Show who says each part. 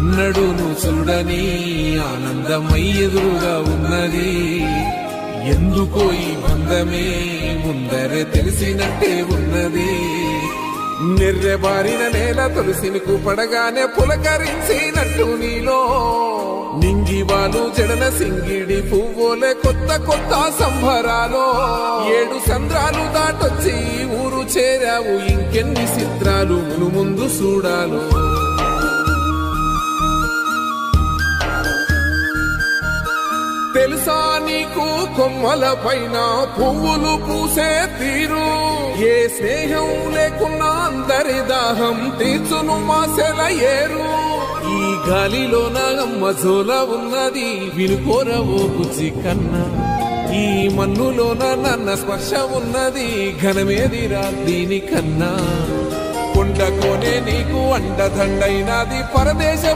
Speaker 1: ఎన్నడూ నువ్వు చూడని ఆనందమై ఎదురుగా ఉన్నది. ఎందుకో ఈ బంధమే ముందరే తెలిసినట్టే ఉన్నది. నిర్రెబారిన నేల తులసిని కూపడగానే పులకరించినట్టు నీలో నింగివాలు జడన సింగిడి పువ్వులే కొత్త కొత్త సంభరాలో. 7 సంద్రాలు దాటొచ్చి ఊరు చేరావు, ఇంకెన్ని చిత్రాలు మును ముందు చూడాలో. తెలుసా నీకు కొమ్మల పైన పువ్వులు పూసే తీరు, ఏ స్నేహం లేకున్నా అందరి దాహం తీర్చును మాసెల ఏరు. ఈ గాలిలోన అమ్మజోల ఉన్నది వినుకోరవో బుజ్జి కన్నా, ఈ మన్నులోన నన్న స్పర్శ ఉన్నది ఘనమేదిరా దీనికన్నా. కొండకోనే నీకు అండదండైనది పరదేశ